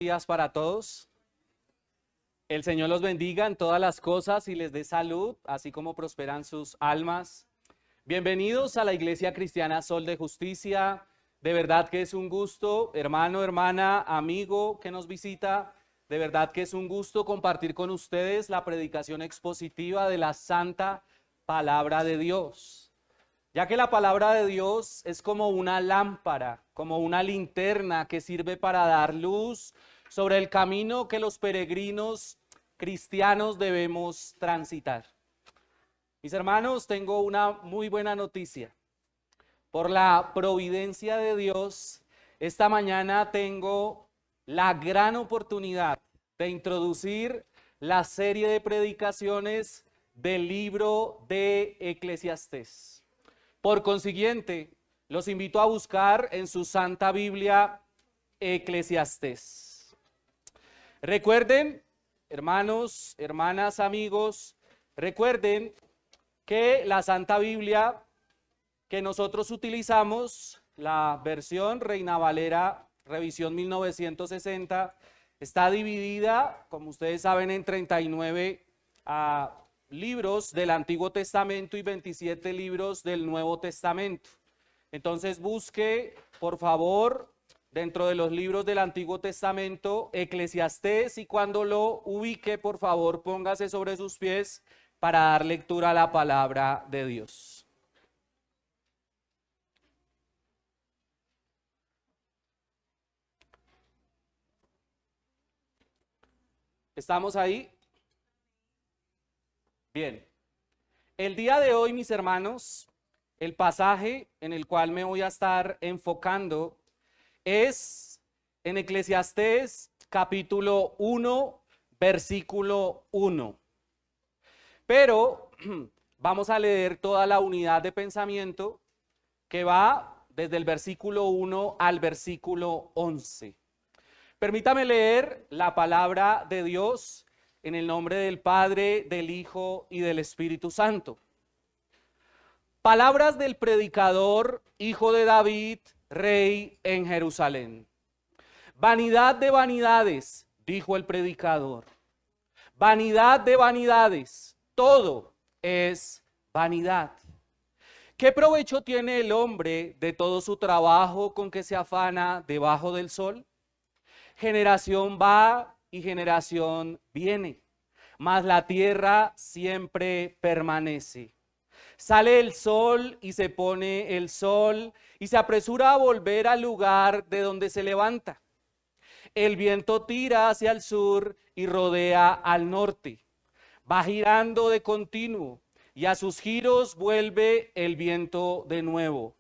Días para todos. El Señor los bendiga en todas las cosas y les dé salud, así como prosperan sus almas. Bienvenidos a la Iglesia Cristiana Sol de Justicia. De verdad que es un gusto, hermano, hermana, amigo que nos visita. De verdad que es un gusto compartir con ustedes la predicación expositiva de la Santa Palabra de Dios. Ya que la palabra de Dios es como una lámpara, como una linterna que sirve para dar luz sobre el camino que los peregrinos cristianos debemos transitar. Mis hermanos, tengo una muy buena noticia. Por la providencia de Dios, esta mañana tengo la gran oportunidad de introducir la serie de predicaciones del libro de Eclesiastés. Por consiguiente, los invito a buscar en su Santa Biblia Eclesiastés. Recuerden, hermanos, hermanas, amigos, recuerden que la Santa Biblia que nosotros utilizamos, la versión Reina Valera, revisión 1960, está dividida, como ustedes saben, en 39 libros del Antiguo Testamento y 27 libros del Nuevo Testamento. Entonces busque, por favor, dentro de los libros del Antiguo Testamento, Eclesiastés, y cuando lo ubique, por favor, póngase sobre sus pies para dar lectura a la palabra de Dios. ¿Estamos ahí? Bien. El día de hoy, mis hermanos, el pasaje en el cual me voy a estar enfocando es en Eclesiastés capítulo 1, versículo 1. Pero vamos a leer toda la unidad de pensamiento que va desde el versículo 1 al versículo 11. Permítame leer la palabra de Dios en el nombre del Padre, del Hijo y del Espíritu Santo. Palabras del predicador, hijo de David, rey en Jerusalén. Vanidad de vanidades, dijo el predicador. Vanidad de vanidades, todo es vanidad. ¿Qué provecho tiene el hombre de todo su trabajo con que se afana debajo del sol? Generación va y generación viene, mas la tierra siempre permanece. Sale el sol y se pone el sol y se apresura a volver al lugar de donde se levanta. El viento tira hacia el sur y rodea al norte. Va girando de continuo y a sus giros vuelve el viento de nuevo.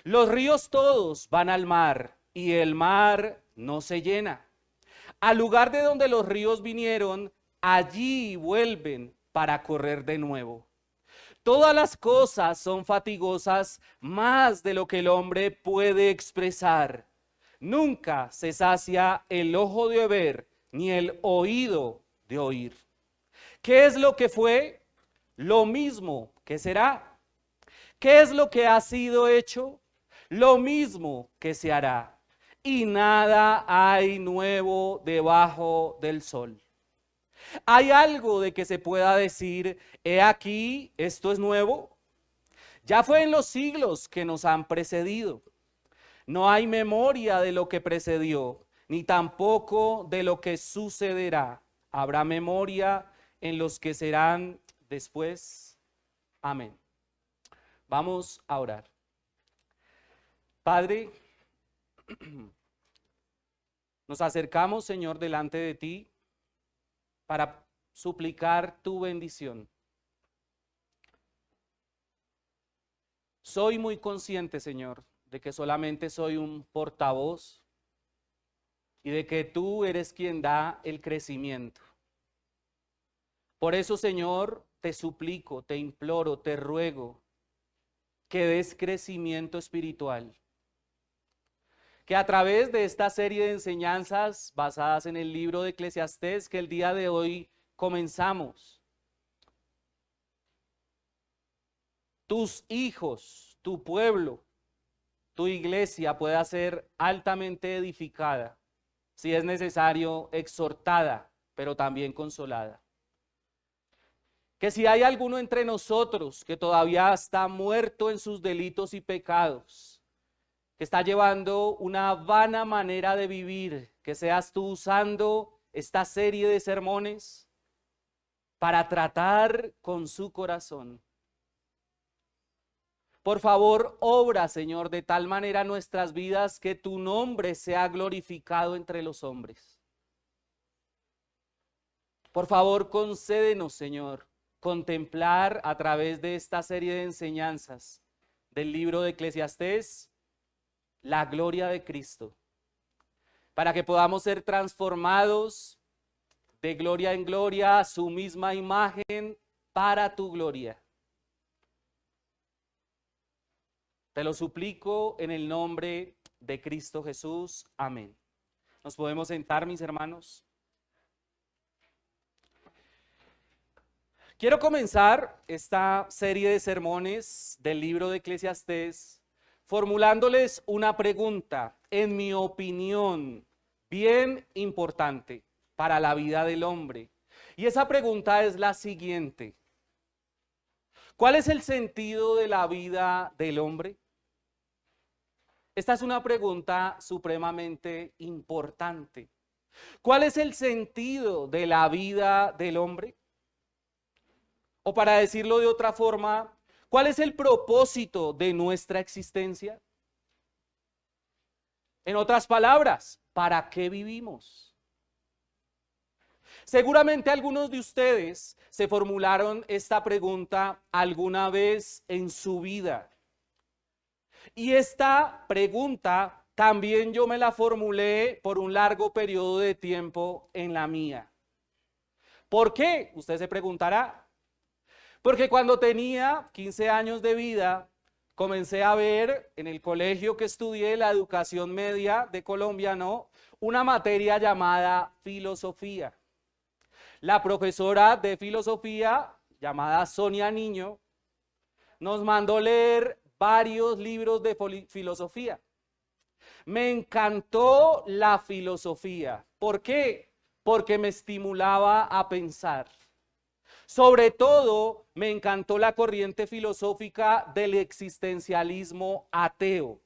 Los ríos todos van al mar y el mar no se llena. Al lugar de donde los ríos vinieron, allí vuelven para correr de nuevo. Todas las cosas son fatigosas más de lo que el hombre puede expresar. Nunca se sacia el ojo de ver, ni el oído de oír. ¿Qué es lo que fue? Lo mismo que será. ¿Qué es lo que ha sido hecho? Lo mismo que se hará. Y nada hay nuevo debajo del sol. ¿Hay algo de que se pueda decir, he aquí, esto es nuevo? Ya fue en los siglos que nos han precedido. No hay memoria de lo que precedió, ni tampoco de lo que sucederá. Habrá memoria en los que serán después. Amén. Vamos a orar. Padre, nos acercamos, Señor, delante de ti para suplicar tu bendición. Soy muy consciente, Señor, de que solamente soy un portavoz y de que tú eres quien da el crecimiento. Por eso, Señor, te suplico, te imploro, te ruego que des crecimiento espiritual. Que a través de esta serie de enseñanzas basadas en el libro de Eclesiastés que el día de hoy comenzamos, tus hijos, tu pueblo, tu iglesia pueda ser altamente edificada si es necesario, exhortada, pero también consolada. Que si hay alguno entre nosotros que todavía está muerto en sus delitos y pecados, que está llevando una vana manera de vivir, que seas tú usando esta serie de sermones para tratar con su corazón. Por favor, obra, Señor, de tal manera nuestras vidas que tu nombre sea glorificado entre los hombres. Por favor, concédenos, Señor, contemplar a través de esta serie de enseñanzas del libro de Eclesiastés la gloria de Cristo, para que podamos ser transformados de gloria en gloria a su misma imagen para tu gloria. Te lo suplico en el nombre de Cristo Jesús. Amén. ¿Nos podemos sentar, mis hermanos? Quiero comenzar esta serie de sermones del libro de Eclesiastés formulándoles una pregunta, en mi opinión, bien importante para la vida del hombre. Y esa pregunta es la siguiente: ¿cuál es el sentido de la vida del hombre? Esta es una pregunta supremamente importante. ¿Cuál es el sentido de la vida del hombre? O para decirlo de otra forma, ¿cuál es el propósito de nuestra existencia? En otras palabras, ¿para qué vivimos? Seguramente algunos de ustedes se formularon esta pregunta alguna vez en su vida. Y esta pregunta también yo me la formulé por un largo periodo de tiempo en la mía. ¿Por qué? Usted se preguntará. Porque cuando tenía 15 años de vida, comencé a ver en el colegio que estudié, la educación media de Colombia, ¿no?, una materia llamada filosofía. La profesora de filosofía, llamada Sonia Niño, nos mandó leer varios libros de filosofía. Me encantó la filosofía. ¿Por qué? Porque me estimulaba a pensar. Sobre todo, me encantó la corriente filosófica del existencialismo ateo.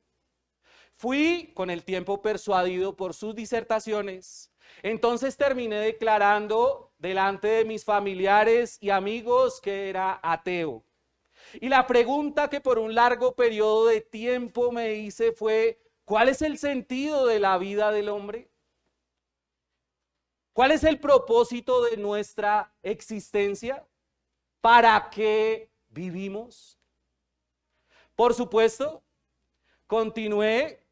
Fui con el tiempo persuadido por sus disertaciones. Entonces terminé declarando delante de mis familiares y amigos que era ateo. Y la pregunta que por un largo periodo de tiempo me hice fue: ¿cuál es el sentido de la vida del hombre? ¿Cuál es el propósito de nuestra existencia? ¿Para qué vivimos? Por supuesto, continué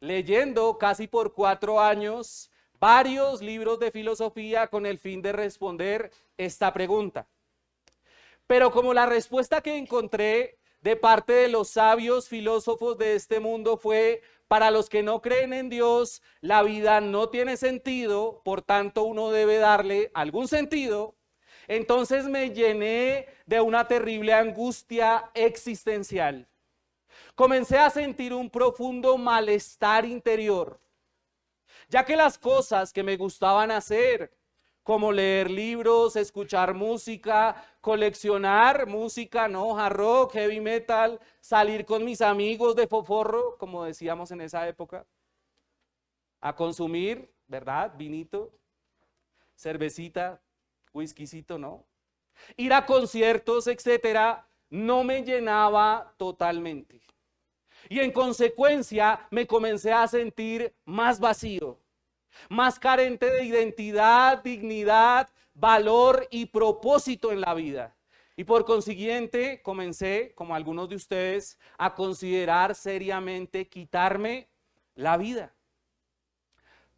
leyendo casi por 4 años varios libros de filosofía con el fin de responder esta pregunta. Pero como la respuesta que encontré de parte de los sabios filósofos de este mundo fue: para los que no creen en Dios, la vida no tiene sentido, por tanto uno debe darle algún sentido. Entonces me llené de una terrible angustia existencial. Comencé a sentir un profundo malestar interior, ya que las cosas que me gustaban hacer, como leer libros, escuchar música, coleccionar música, ¿no?, hard rock, heavy metal, salir con mis amigos de foforro, como decíamos en esa época, a consumir, ¿verdad?, vinito, cervecita, whiskycito, ¿no?, ir a conciertos, etcétera, no me llenaba totalmente. Y en consecuencia me comencé a sentir más vacío, más carente de identidad, dignidad, valor y propósito en la vida. Y por consiguiente comencé, como algunos de ustedes, a considerar seriamente quitarme la vida.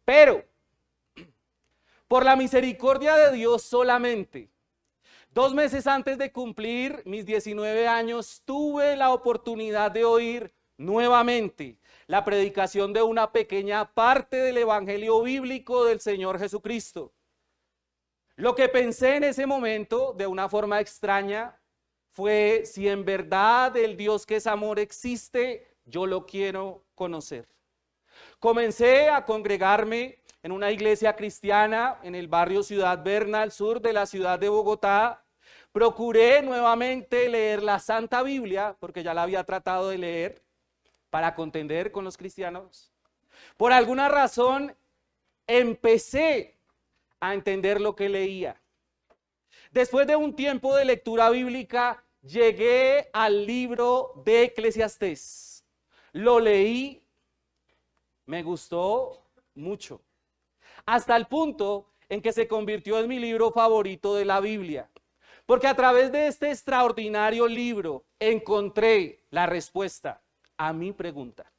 Pero, por la misericordia de Dios solamente, 2 meses antes de cumplir mis 19 años, tuve la oportunidad de oír nuevamente la predicación de una pequeña parte del evangelio bíblico del Señor Jesucristo. Lo que pensé en ese momento, de una forma extraña, fue: si en verdad el Dios que es amor existe, yo lo quiero conocer. Comencé a congregarme en una iglesia cristiana en el barrio Ciudad Berna, al sur de la ciudad de Bogotá. Procuré nuevamente leer la Santa Biblia, porque ya la había tratado de leer para contender con los cristianos. Por alguna razón, empecé a entender lo que leía. Después de un tiempo de lectura bíblica, llegué al libro de Eclesiastés. Lo leí, me gustó mucho, hasta el punto en que se convirtió en mi libro favorito de la Biblia. Porque a través de este extraordinario libro encontré la respuesta a mi pregunta.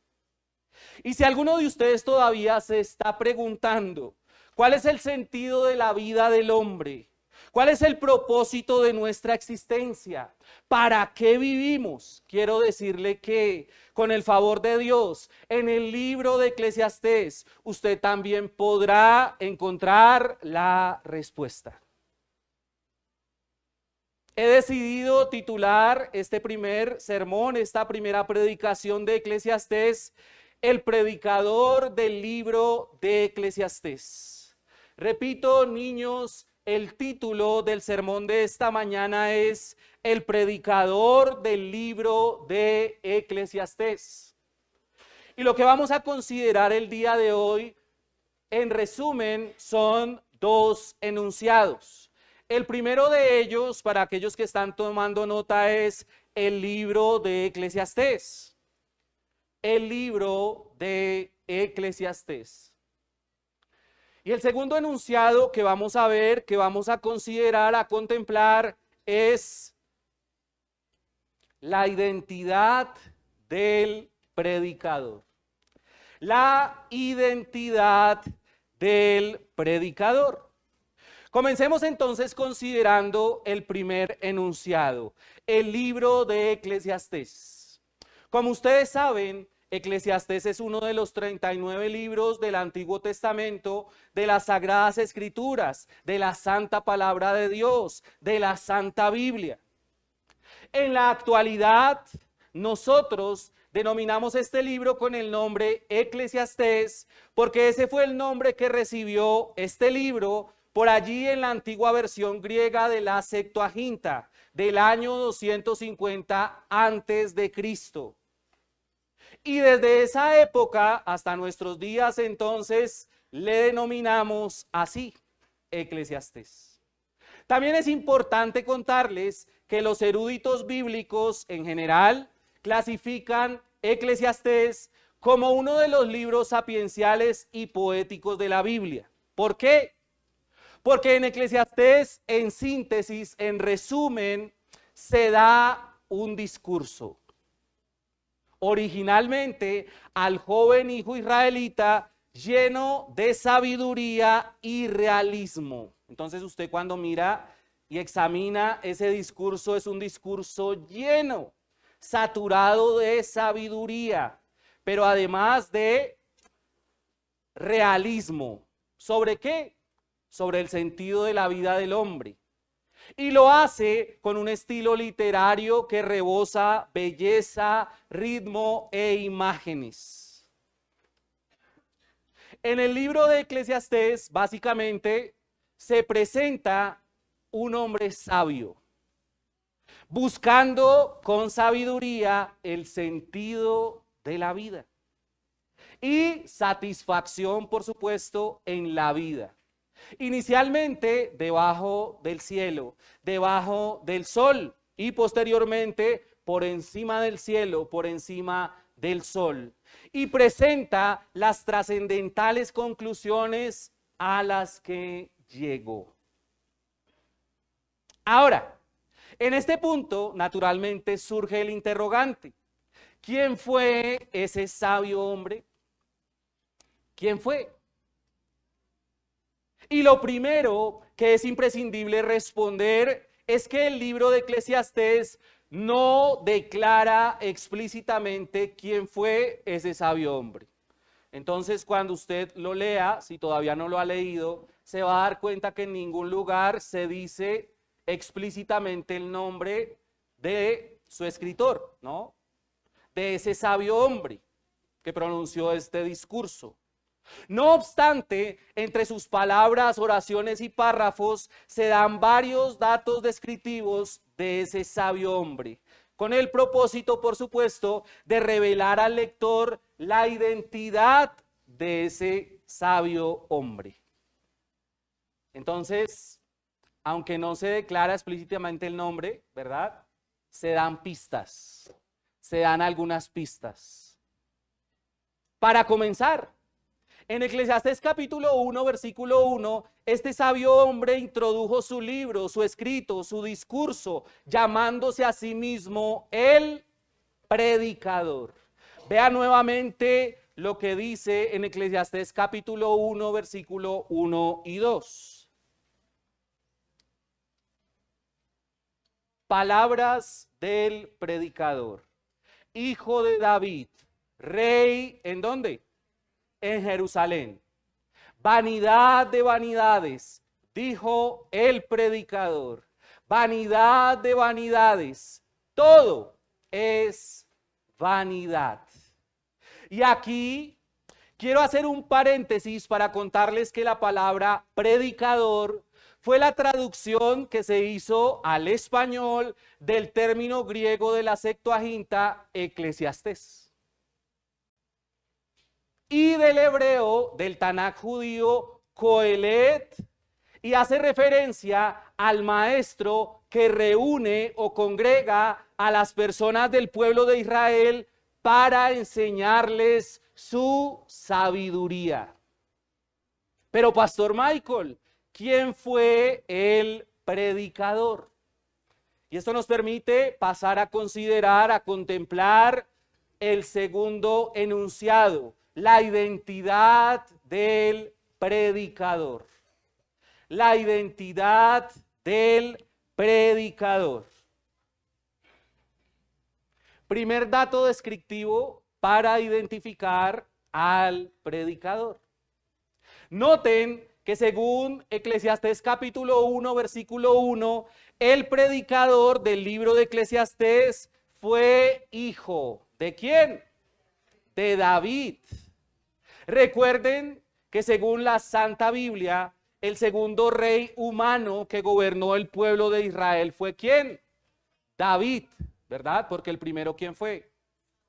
Y si alguno de ustedes todavía se está preguntando, ¿cuál es el sentido de la vida del hombre? ¿Cuál es el propósito de nuestra existencia? ¿Para qué vivimos? Quiero decirle que con el favor de Dios, en el libro de Eclesiastés, usted también podrá encontrar la respuesta. He decidido titular este primer sermón, esta primera predicación de Eclesiastés, el predicador del libro de Eclesiastés. Repito, niños, el título del sermón de esta mañana es el predicador del libro de Eclesiastés. Y lo que vamos a considerar el día de hoy, en resumen, son dos enunciados. El primero de ellos, para aquellos que están tomando nota, es el libro de Eclesiastés. El libro de Eclesiastés. Y el segundo enunciado que vamos a ver, que vamos a considerar, a contemplar, es la identidad del predicador. La identidad del predicador. Comencemos entonces considerando el primer enunciado, el libro de Eclesiastés. Como ustedes saben, Eclesiastés es uno de los 39 libros del Antiguo Testamento, de las Sagradas Escrituras, de la Santa Palabra de Dios, de la Santa Biblia. En la actualidad, nosotros denominamos este libro con el nombre Eclesiastés, porque ese fue el nombre que recibió este libro por allí en la antigua versión griega de la Septuaginta, del año 250 antes de Cristo. Y desde esa época hasta nuestros días entonces le denominamos así, Eclesiastés. También es importante contarles que los eruditos bíblicos en general clasifican Eclesiastés como uno de los libros sapienciales y poéticos de la Biblia. ¿Por qué? Porque en Eclesiastés, en síntesis, en resumen, se da un discurso. Originalmente al joven hijo israelita lleno de sabiduría y realismo. Entonces usted cuando mira y examina ese discurso, es un discurso lleno, saturado de sabiduría, pero además de realismo. ¿Sobre qué? Sobre el sentido de la vida del hombre. Y lo hace con un estilo literario que rebosa belleza, ritmo e imágenes. En el libro de Eclesiastés, básicamente, se presenta un hombre sabio, buscando con sabiduría el sentido de la vida y satisfacción, por supuesto, en la vida. Inicialmente debajo del cielo, debajo del sol y posteriormente por encima del cielo, por encima del sol. Y presenta las trascendentales conclusiones a las que llegó. Ahora, en este punto, naturalmente surge el interrogante. ¿Quién fue ese sabio hombre? ¿Quién fue? Y lo primero que es imprescindible responder es que el libro de Eclesiastés no declara explícitamente quién fue ese sabio hombre. Entonces, cuando usted lo lea, si todavía no lo ha leído, se va a dar cuenta que en ningún lugar se dice explícitamente el nombre de su escritor, ¿no? De ese sabio hombre que pronunció este discurso. No obstante, entre sus palabras, oraciones y párrafos se dan varios datos descriptivos de ese sabio hombre, con el propósito, por supuesto, de revelar al lector la identidad de ese sabio hombre. Entonces, aunque no se declara explícitamente el nombre, ¿verdad? Se dan pistas, se dan algunas pistas. Para comenzar, en Eclesiastés capítulo 1, versículo 1, este sabio hombre introdujo su libro, su escrito, su discurso, llamándose a sí mismo el predicador. Vea nuevamente lo que dice en Eclesiastés capítulo 1, versículo 1 y 2. Palabras del predicador, hijo de David, rey, ¿en dónde? En Jerusalén. Vanidad de vanidades, dijo el predicador. Vanidad de vanidades, todo es vanidad. Y aquí quiero hacer un paréntesis para contarles que la palabra predicador fue la traducción que se hizo al español del término griego de la Septuaginta, Eclesiastés, y del hebreo del Tanaj judío, Coelet, y hace referencia al maestro que reúne o congrega a las personas del pueblo de Israel para enseñarles su sabiduría. Pero Pastor Michael, ¿quién fue el predicador? Y esto nos permite pasar a considerar, a contemplar el segundo enunciado, la identidad del predicador. La identidad del predicador. Primer dato descriptivo para identificar al predicador. Noten que según Eclesiastés capítulo 1, versículo 1, el predicador del libro de Eclesiastés fue hijo. ¿De quién? De David. Recuerden que según la Santa Biblia, el segundo rey humano que gobernó el pueblo de Israel fue ¿quién? David, ¿verdad? Porque el primero, ¿quién fue?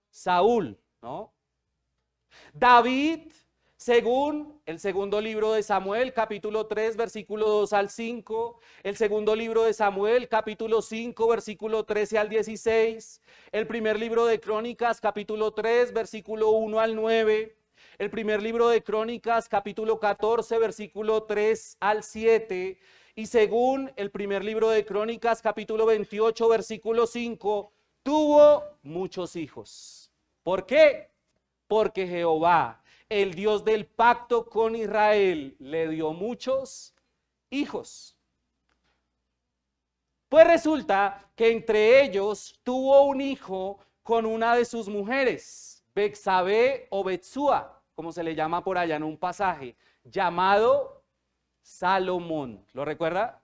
Saúl, ¿no? David, según el segundo libro de Samuel, capítulo 3, versículo 2 al 5, el segundo libro de Samuel, capítulo 5, versículo 13 al 16, el primer libro de Crónicas, capítulo 3, versículo 1 al 9, el primer libro de Crónicas, capítulo 14, versículo 3 al 7, y según el primer libro de Crónicas, capítulo 28, versículo 5, tuvo muchos hijos. ¿Por qué? Porque Jehová, el Dios del pacto con Israel, le dio muchos hijos. Pues resulta que entre ellos tuvo un hijo con una de sus mujeres, Betsabé o Betsúa, como se le llama por allá en un pasaje, llamado Salomón. ¿Lo recuerda?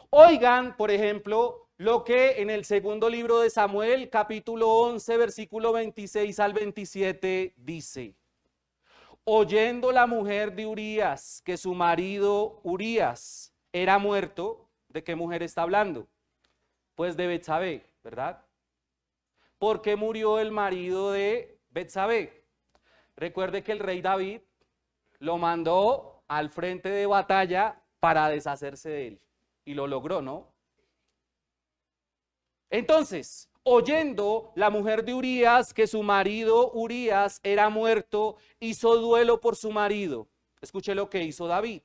Oigan, por ejemplo, lo que en el segundo libro de Samuel, capítulo 11, versículo 26 al 27 dice. Oyendo la mujer de Urías que su marido Urías era muerto, ¿de qué mujer está hablando? Pues de Betsabé, ¿verdad? ¿Por qué murió el marido de Betsabé? Recuerde que el rey David lo mandó al frente de batalla para deshacerse de él. Y lo logró, ¿no? Entonces, oyendo la mujer de Urías que su marido Urías era muerto, hizo duelo por su marido. Escuche lo que hizo David.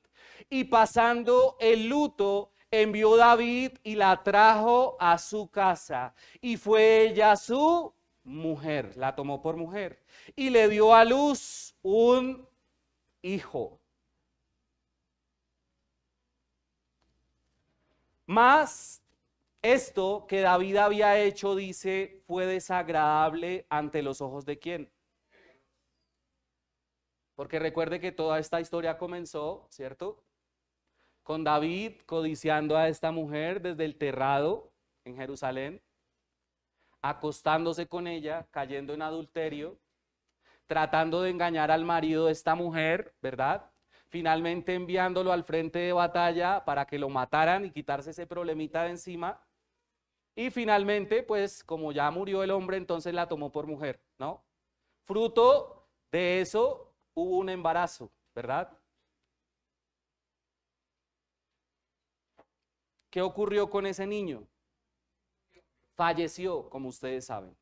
Y pasando el luto, envió David y la trajo a su casa. Y fue ella su mujer, la tomó por mujer. Y le dio a luz un hijo. Mas esto que David había hecho, dice, fue desagradable ante los ojos de ¿quién? Porque recuerde que toda esta historia comenzó, ¿cierto? Con David codiciando a esta mujer desde el terrado en Jerusalén, acostándose con ella, cayendo en adulterio, tratando de engañar al marido de esta mujer, ¿verdad? Finalmente enviándolo al frente de batalla para que lo mataran y quitarse ese problemita de encima. Y finalmente, pues como ya murió el hombre, entonces la tomó por mujer, ¿no? Fruto de eso hubo un embarazo, ¿verdad? ¿Qué ocurrió con ese niño? Falleció, como ustedes saben.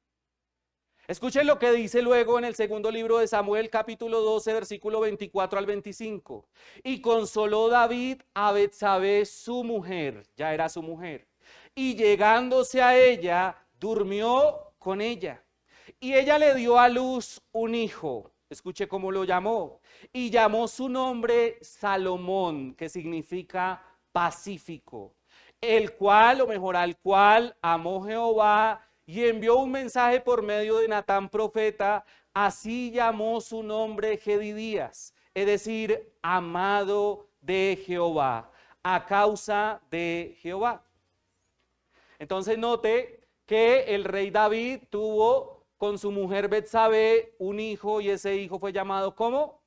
Escuchen lo que dice luego en el segundo libro de Samuel, capítulo 12, versículo 24 al 25. Y consoló David a Betsabé, su mujer, ya era su mujer, y llegándose a ella, durmió con ella. Y ella le dio a luz un hijo. Escuche cómo lo llamó. Y llamó su nombre Salomón, que significa pacífico. El cual, o mejor, al cual amó Jehová y envió un mensaje por medio de Natán profeta. Así llamó su nombre Jedidías, es decir, amado de Jehová, a causa de Jehová. Entonces note que el rey David tuvo con su mujer Betsabé un hijo y ese hijo fue llamado ¿cómo?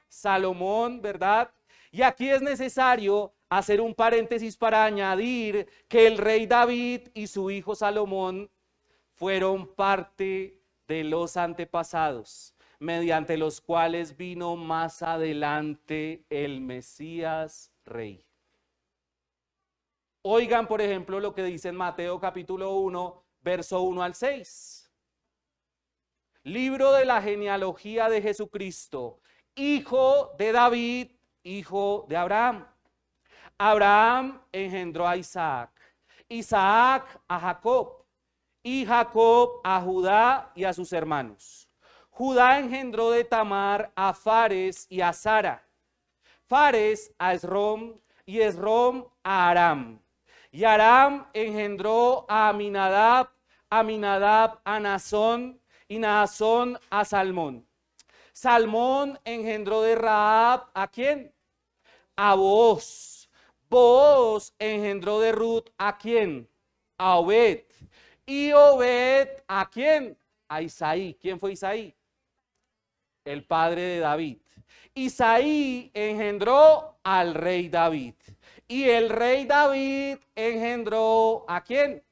Salomón, ¿verdad? Y aquí es necesario hacer un paréntesis para añadir que el rey David y su hijo Salomón fueron parte de los antepasados, mediante los cuales vino más adelante el Mesías Rey. Oigan, por ejemplo, lo que dice en Mateo capítulo 1, verso 1 al 6. Libro de la genealogía de Jesucristo, hijo de David, hijo de Abraham. Abraham engendró a Isaac, Isaac a Jacob, y Jacob a Judá y a sus hermanos. Judá engendró de Tamar a Fares y a Zara, Fares a Esrom y Esrom a Aram. Y Aram engendró a Aminadab, Aminadab a Naasón y Naasón a Salmón. Salmón engendró de Rahab, ¿a quién? A Booz. Booz engendró de Ruth, ¿a quién? A Obed. Y Obed, ¿a quién? A Isaí. ¿Quién fue Isaí? El padre de David. Isaí engendró al rey David. Y el rey David engendró ¿a quién?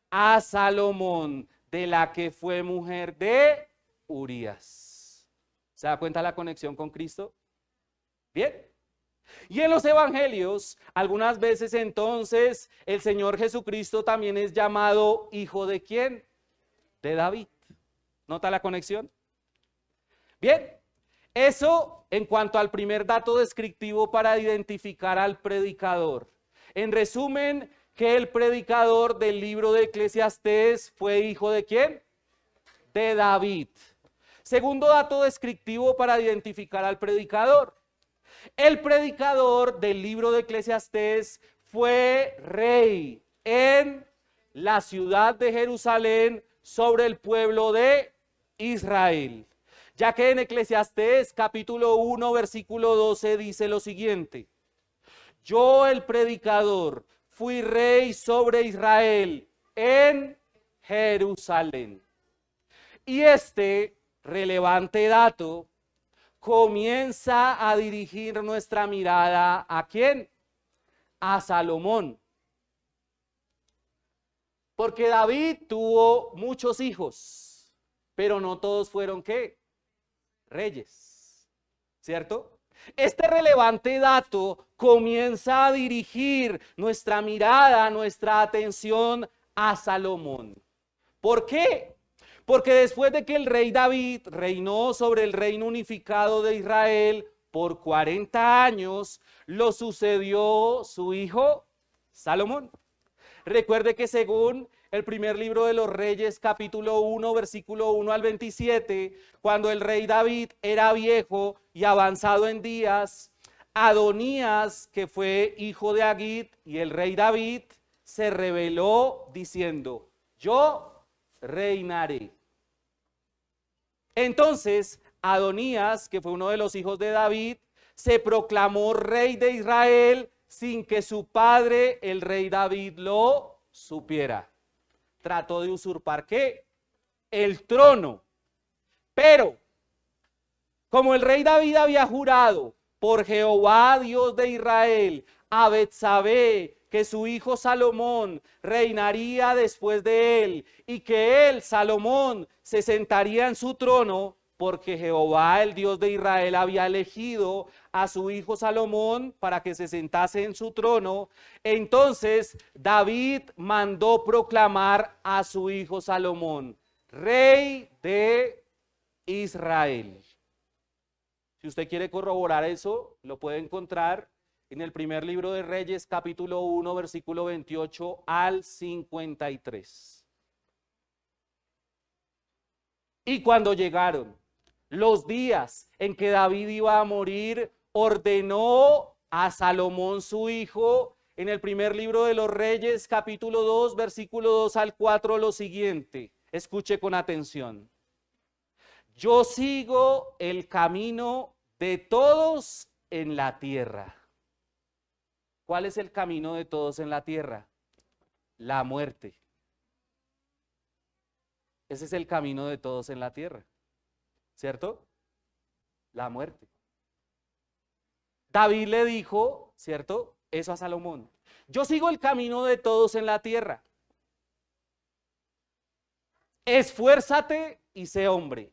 A Salomón, de la que fue mujer de Urías. ¿Se da cuenta la conexión con Cristo? Bien. Y en los evangelios, algunas veces entonces, el Señor Jesucristo también es llamado hijo de ¿quién? De David. ¿Nota la conexión? Bien. Eso en cuanto al primer dato descriptivo para identificar al predicador. En resumen, que el predicador del libro de Eclesiastés fue hijo de ¿quién? De David. Segundo dato descriptivo para identificar al predicador. El predicador del libro de Eclesiastés fue rey en la ciudad de Jerusalén sobre el pueblo de Israel. Ya que en Eclesiastés capítulo 1 versículo 12 dice lo siguiente: yo el predicador fui rey sobre Israel en Jerusalén. Y este relevante dato comienza a dirigir nuestra mirada ¿a quién? A Salomón. Porque David tuvo muchos hijos, pero no todos fueron ¿qué? Reyes, ¿cierto? Este relevante dato comienza a dirigir nuestra mirada, nuestra atención a Salomón. ¿Por qué? Porque después de que el rey David reinó sobre el reino unificado de Israel por 40 años, lo sucedió su hijo Salomón. Recuerde que según el primer libro de los Reyes, capítulo 1, versículo 1 al 27, cuando el rey David era viejo y avanzado en días, Adonías, que fue hijo de Agit, y el rey David, se rebeló diciendo: yo reinaré. Entonces, Adonías, que fue uno de los hijos de David, se proclamó rey de Israel sin que su padre, el rey David, lo supiera. Trató de usurpar ¿qué? El trono. Pero Como el rey David había jurado por Jehová, Dios de Israel, a Betsabé, que su hijo Salomón reinaría después de él, y que él, Salomón, se sentaría en su trono, porque Jehová, el Dios de Israel, había elegido a su hijo Salomón para que se sentase en su trono. Entonces David mandó proclamar a su hijo Salomón, rey de Israel. Si usted quiere corroborar eso, lo puede encontrar en el primer libro de Reyes, capítulo 1, versículo 28 al 53. Y cuando llegaron los días en que David iba a morir, ordenó a Salomón su hijo, en el primer libro de los Reyes, capítulo 2, versículo 2 al 4, lo siguiente. Escuche con atención. Yo sigo el camino de todos en la tierra. ¿Cuál es el camino de todos en la tierra? La muerte. Ese es el camino de todos en la tierra, ¿cierto? La muerte. David le dijo, ¿cierto? Eso a Salomón. Yo sigo el camino de todos en la tierra. Esfuérzate y sé hombre.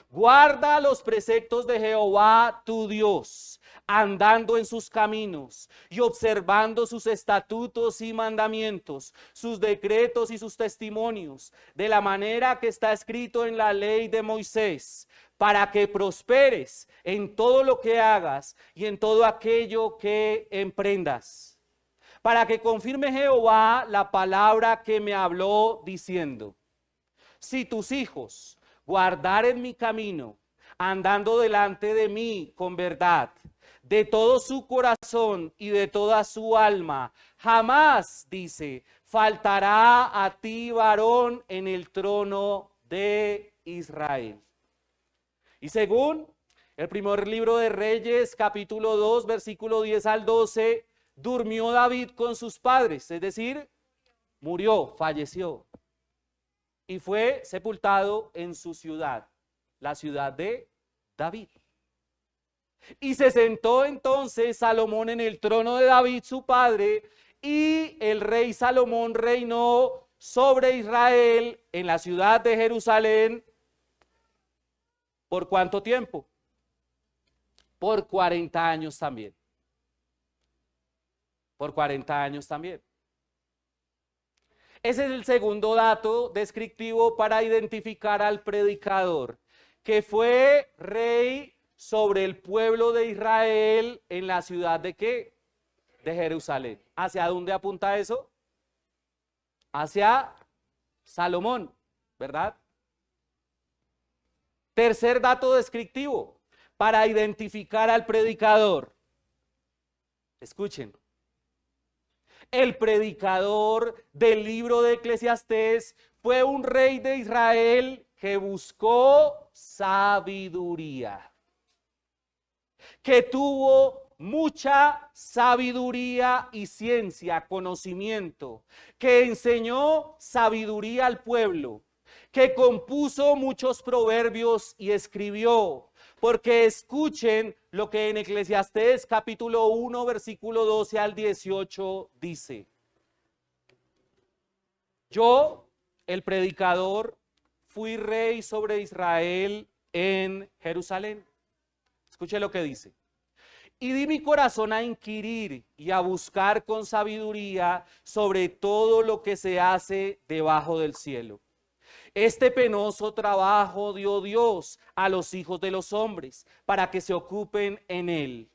Guarda los preceptos de Jehová tu Dios, andando en sus caminos y observando sus estatutos y mandamientos, sus decretos y sus testimonios, de la manera que está escrito en la ley de Moisés, para que prosperes en todo lo que hagas y en todo aquello que emprendas. Para que confirme Jehová la palabra que me habló diciendo, si tus hijos guardaren mi camino, andando delante de mí con verdad, de todo su corazón y de toda su alma, jamás, dice, faltará a ti varón en el trono de Israel. Y según el primer libro de Reyes, capítulo 2, versículo 10 al 12, durmió David con sus padres, es decir, murió, falleció. Y fue sepultado en su ciudad, la ciudad de David. Y se sentó entonces Salomón en el trono de David, su padre, y el rey Salomón reinó sobre Israel en la ciudad de Jerusalén. ¿Por cuánto tiempo? Por 40 años también. Por 40 años también. Ese es el segundo dato descriptivo para identificar al predicador, que fue rey sobre el pueblo de Israel en la ciudad de ¿qué? De Jerusalén. ¿Hacia dónde apunta eso? Hacia Salomón, ¿verdad? Tercer dato descriptivo para identificar al predicador. Escuchen. El predicador del libro de Eclesiastés fue un rey de Israel que buscó sabiduría, que tuvo mucha sabiduría y ciencia, conocimiento, que enseñó sabiduría al pueblo, que compuso muchos proverbios y escribió. Porque escuchen lo que en Eclesiastés capítulo 1, versículo 12 al 18 dice. Yo, el predicador, fui rey sobre Israel en Jerusalén. Escuche lo que dice. Y di mi corazón a inquirir y a buscar con sabiduría sobre todo lo que se hace debajo del cielo. Este penoso trabajo dio Dios a los hijos de los hombres para que se ocupen en él.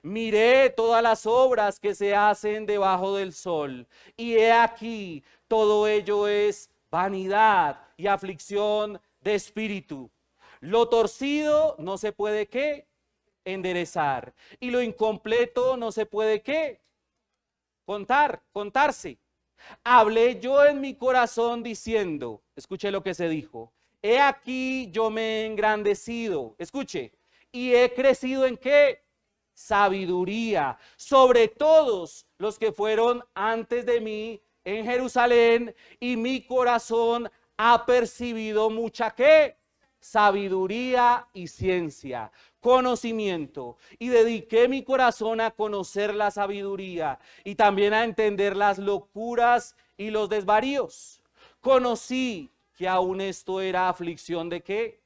Miré todas las obras que se hacen debajo del sol, y he aquí, todo ello es vanidad y aflicción de espíritu. Lo torcido no se puede ¿qué? Enderezar, y lo incompleto no se puede ¿qué? Contarse. Hablé yo en mi corazón diciendo, escuche lo que se dijo, he aquí yo me he engrandecido, escuche, y he crecido ¿en qué? Sabiduría sobre todos los que fueron antes de mí en Jerusalén, y mi corazón ha percibido mucha ¿qué? sabiduría y ciencia, conocimiento, y dediqué mi corazón a conocer la sabiduría y también a entender las locuras y los desvaríos. Conocí que aún esto era aflicción ¿de qué?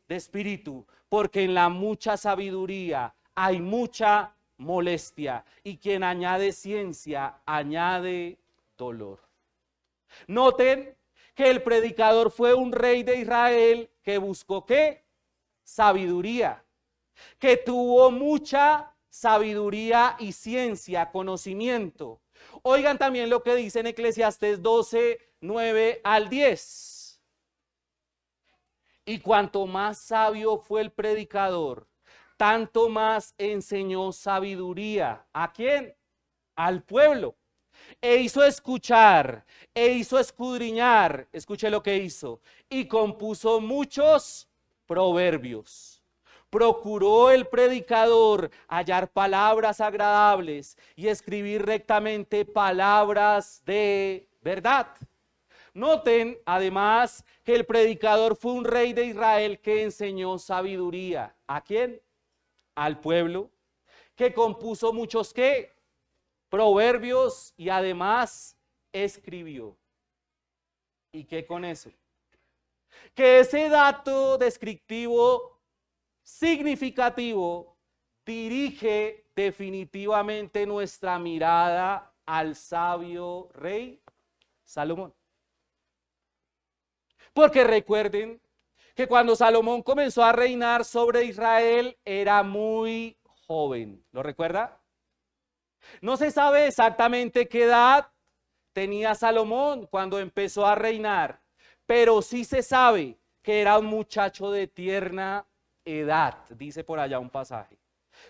De espíritu, porque en la mucha sabiduría hay mucha molestia, y quien añade ciencia añade dolor. Noten que el predicador fue un rey de Israel que buscó ¿qué? Sabiduría, que tuvo mucha sabiduría y ciencia, conocimiento. Oigan también lo que dice en Eclesiastés 12, 9 al 10. Y cuanto más sabio fue el predicador, tanto más enseñó sabiduría. ¿A quién? Al pueblo. E hizo escuchar, e hizo escudriñar, escuche lo que hizo, y compuso muchos proverbios. Procuró el predicador hallar palabras agradables y escribir rectamente palabras de verdad. Noten además que el predicador fue un rey de Israel que enseñó sabiduría. ¿A quién? Al pueblo, que compuso muchos ¿qué? Proverbios, y además escribió. ¿Y qué con eso? Que ese dato descriptivo significativo dirige definitivamente nuestra mirada al sabio rey Salomón. Porque recuerden que cuando Salomón comenzó a reinar sobre Israel era muy joven. ¿Lo recuerda? No se sabe exactamente qué edad tenía Salomón cuando empezó a reinar, pero sí se sabe que era un muchacho de tierna edad, dice por allá un pasaje,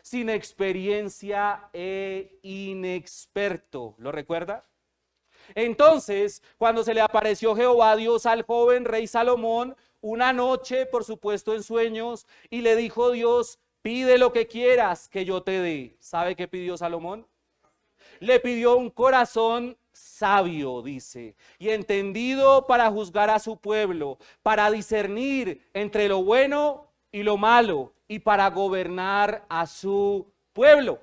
sin experiencia e inexperto. ¿Lo recuerda? Entonces, cuando se le apareció Jehová Dios al joven rey Salomón, una noche, por supuesto en sueños, y le dijo Dios, pide lo que quieras que yo te dé. ¿Sabe qué pidió Salomón? Le pidió un corazón sabio, dice, y entendido para juzgar a su pueblo, para discernir entre lo bueno y lo malo, y para gobernar a su pueblo.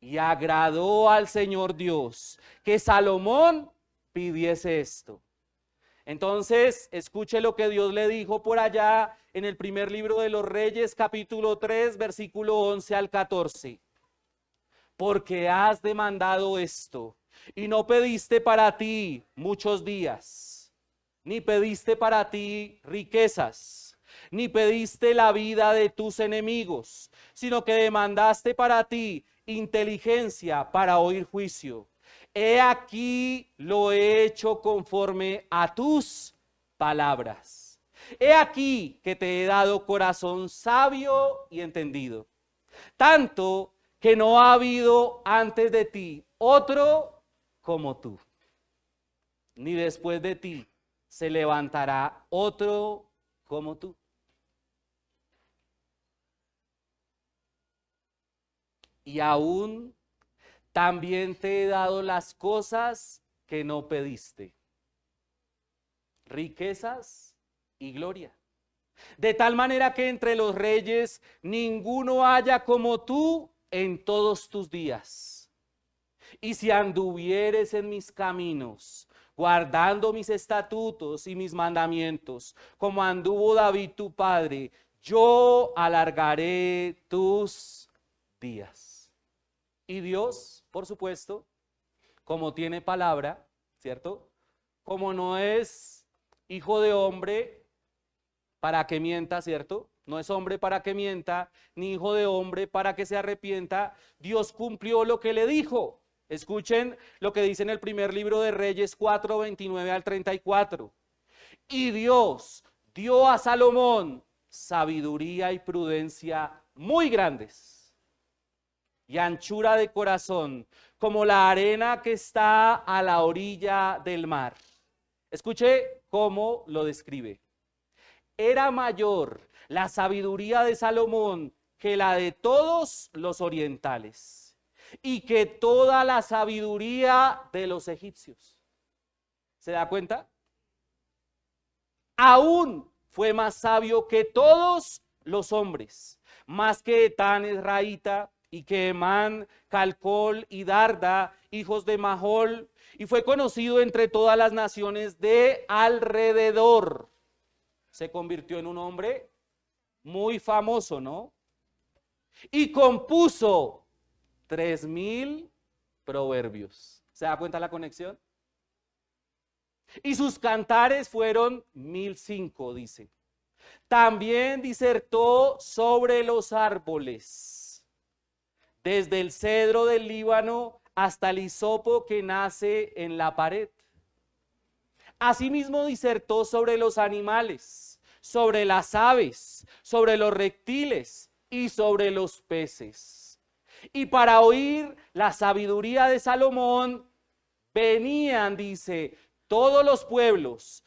Y agradó al Señor Dios que Salomón pidiese esto. Entonces, escuche lo que Dios le dijo por allá en el primer libro de los Reyes, capítulo 3, versículo 11 al 14. Porque has demandado esto, y no pediste para ti muchos días, ni pediste para ti riquezas, ni pediste la vida de tus enemigos, sino que demandaste para ti inteligencia para oír juicio. He aquí lo he hecho conforme a tus palabras. He aquí que te he dado corazón sabio y entendido, tanto que no ha habido antes de ti otro como tú, ni después de ti se levantará otro como tú. Y aún también te he dado las cosas que no pediste, riquezas y gloria. De tal manera que entre los reyes ninguno haya como tú en todos tus días. Y si anduvieres en mis caminos, guardando mis estatutos y mis mandamientos, como anduvo David tu padre, yo alargaré tus días. Y Dios, por supuesto, como tiene palabra, ¿cierto? Como no es hijo de hombre para que mienta, ¿cierto? No es hombre para que mienta, ni hijo de hombre para que se arrepienta. Dios cumplió lo que le dijo. Escuchen lo que dice en el primer libro de Reyes 4, 29 al 34. Y Dios dio a Salomón sabiduría y prudencia muy grandes, y anchura de corazón, como la arena que está a la orilla del mar. Escuche cómo lo describe. Era mayor la sabiduría de Salomón que la de todos los orientales, y que toda la sabiduría de los egipcios. ¿Se da cuenta? Aún fue más sabio que todos los hombres, más que Etán Esraíta, y que Emán, Calcol y Darda, hijos de Mahol, y fue conocido entre todas las naciones de alrededor. Se convirtió en un hombre muy famoso, ¿no? Y compuso 3000 proverbios. ¿Se da cuenta la conexión? Y sus cantares fueron 1005, dice. También disertó sobre los árboles, desde el cedro del Líbano hasta el hisopo que nace en la pared. Asimismo disertó sobre los animales, sobre las aves, sobre los reptiles y sobre los peces. Y para oír la sabiduría de Salomón venían, dice, todos los pueblos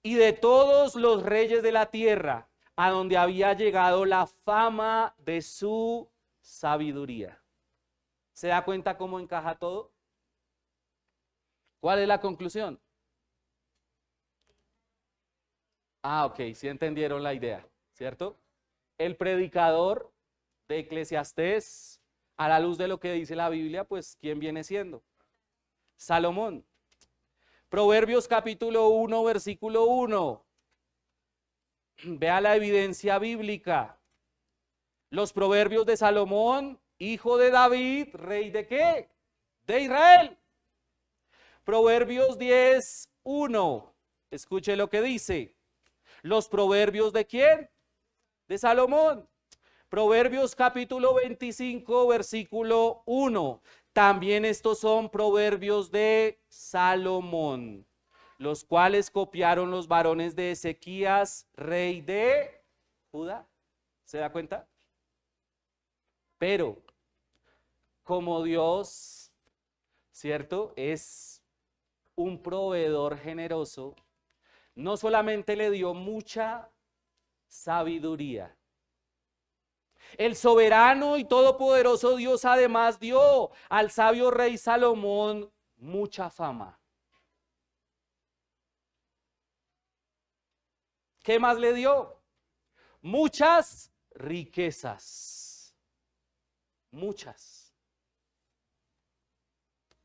y de todos los reyes de la tierra, a donde había llegado la fama de su sabiduría. ¿Se da cuenta cómo encaja todo? ¿Cuál es la conclusión? Ok, sí entendieron la idea, ¿cierto? El predicador de Eclesiastés, a la luz de lo que dice la Biblia, pues, ¿quién viene siendo? Salomón. Proverbios capítulo 1, versículo 1. Vea la evidencia bíblica. Los proverbios de Salomón, hijo de David, rey de ¿qué? De Israel. Proverbios 10, 1. Escuche lo que dice. Los proverbios ¿de quién? De Salomón. Proverbios capítulo 25, versículo 1. También estos son proverbios de Salomón, los cuales copiaron los varones de Ezequías, rey de Judá. ¿Se da cuenta? Pero, como Dios, ¿cierto?, es un proveedor generoso, no solamente le dio mucha sabiduría. El soberano y todopoderoso Dios además dio al sabio rey Salomón mucha fama. ¿Qué más le dio? Muchas riquezas. Muchas.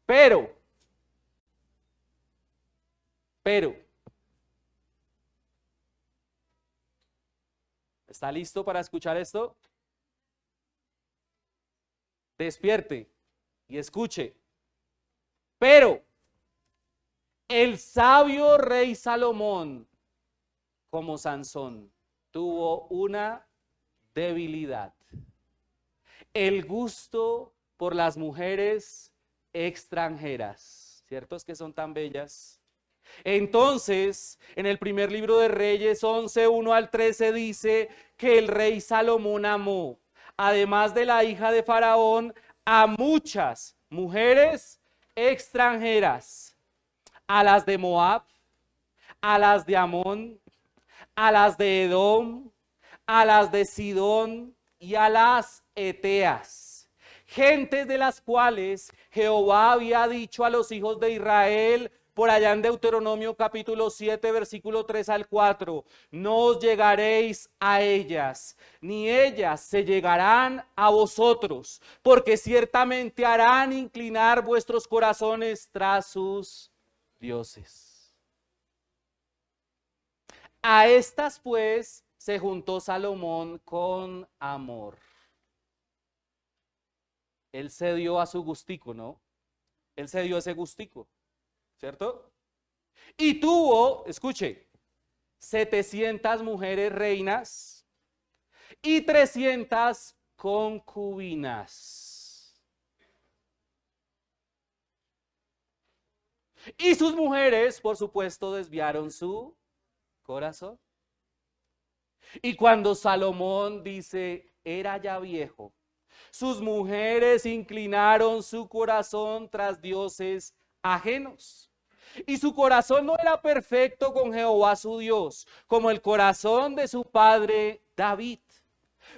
Pero, ¿está listo para escuchar esto? Despierte y escuche. Pero el sabio rey Salomón, como Sansón, tuvo una debilidad: el gusto por las mujeres extranjeras. ¿Cierto? Es que son tan bellas. Entonces, en el primer libro de Reyes 11, 1 al 13 dice que el rey Salomón amó, además de la hija de Faraón, a muchas mujeres extranjeras, a las de Moab, a las de Amón, a las de Edom, a las de Sidón y a las Eteas, gentes de las cuales Jehová había dicho a los hijos de Israel, por allá en Deuteronomio capítulo 7, versículo 3 al 4, no os llegaréis a ellas, ni ellas se llegarán a vosotros, porque ciertamente harán inclinar vuestros corazones tras sus dioses. A estas pues se juntó Salomón con amor. Él se dio a su gustico, ¿no? Él se dio ese gustico, ¿cierto? Y tuvo, escuche, 700 mujeres reinas y 300 concubinas. Y sus mujeres, por supuesto, desviaron su corazón. Y cuando Salomón, dice, era ya viejo, sus mujeres inclinaron su corazón tras dioses ajenos. Y su corazón no era perfecto con Jehová su Dios, como el corazón de su padre David.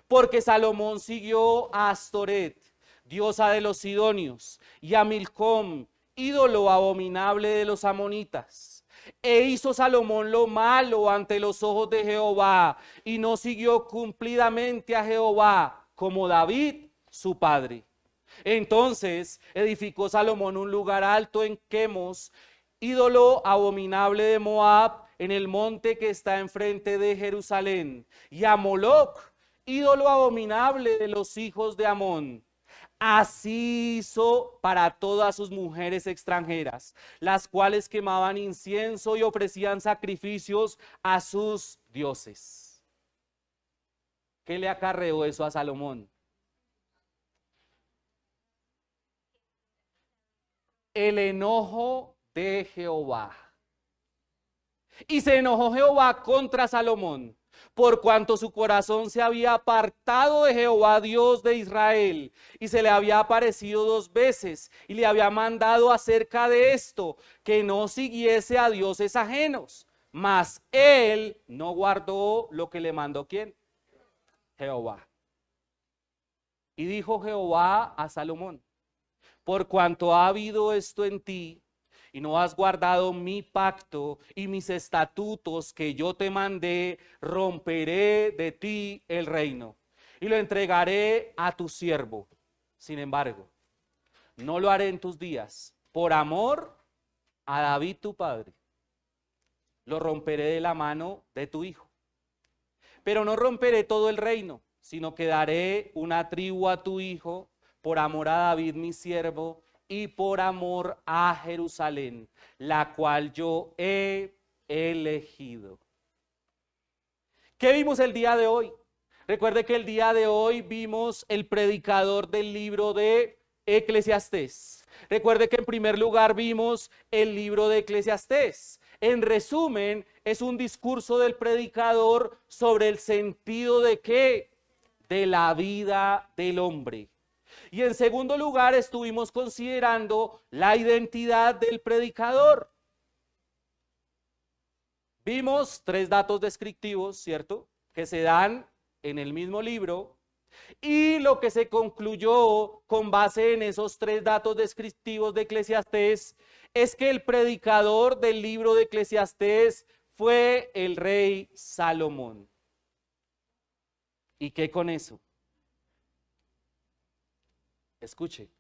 Porque Salomón siguió a Astoret, diosa de los sidonios, y a Milcom, ídolo abominable de los amonitas. E hizo Salomón lo malo ante los ojos de Jehová, y no siguió cumplidamente a Jehová, como David, su padre. Entonces edificó Salomón un lugar alto en Quemos, ídolo abominable de Moab, en el monte que está enfrente de Jerusalén, y a Moloc, ídolo abominable de los hijos de Amón. Así hizo para todas sus mujeres extranjeras, las cuales quemaban incienso y ofrecían sacrificios a sus dioses. ¿Qué le acarreó eso a Salomón? El enojo de Jehová. Y se enojó Jehová contra Salomón, por cuanto su corazón se había apartado de Jehová, Dios de Israel, y se le había aparecido 2 veces, y le había mandado acerca de esto, que no siguiese a dioses ajenos. Mas él no guardó lo que le mandó, ¿quién? Jehová. Y dijo Jehová a Salomón: por cuanto ha habido esto en ti, y no has guardado mi pacto y mis estatutos que yo te mandé, romperé de ti el reino y lo entregaré a tu siervo. Sin embargo, no lo haré en tus días, por amor a David tu padre. Lo romperé de la mano de tu hijo. Pero no romperé todo el reino, sino que daré una tribu a tu hijo, por amor a David mi siervo, y por amor a Jerusalén, la cual yo he elegido. ¿Qué vimos el día de hoy? Recuerde que el día de hoy vimos el predicador del libro de Eclesiastés. Recuerde que en primer lugar vimos el libro de Eclesiastés. En resumen, es un discurso del predicador sobre el sentido de ¿qué? De la vida del hombre. Y en segundo lugar estuvimos considerando la identidad del predicador. Vimos 3 datos descriptivos, ¿cierto? Que se dan en el mismo libro. Y lo que se concluyó con base en esos 3 datos descriptivos de Eclesiastés es que el predicador del libro de Eclesiastés fue el rey Salomón. ¿Y qué con eso? Escuche.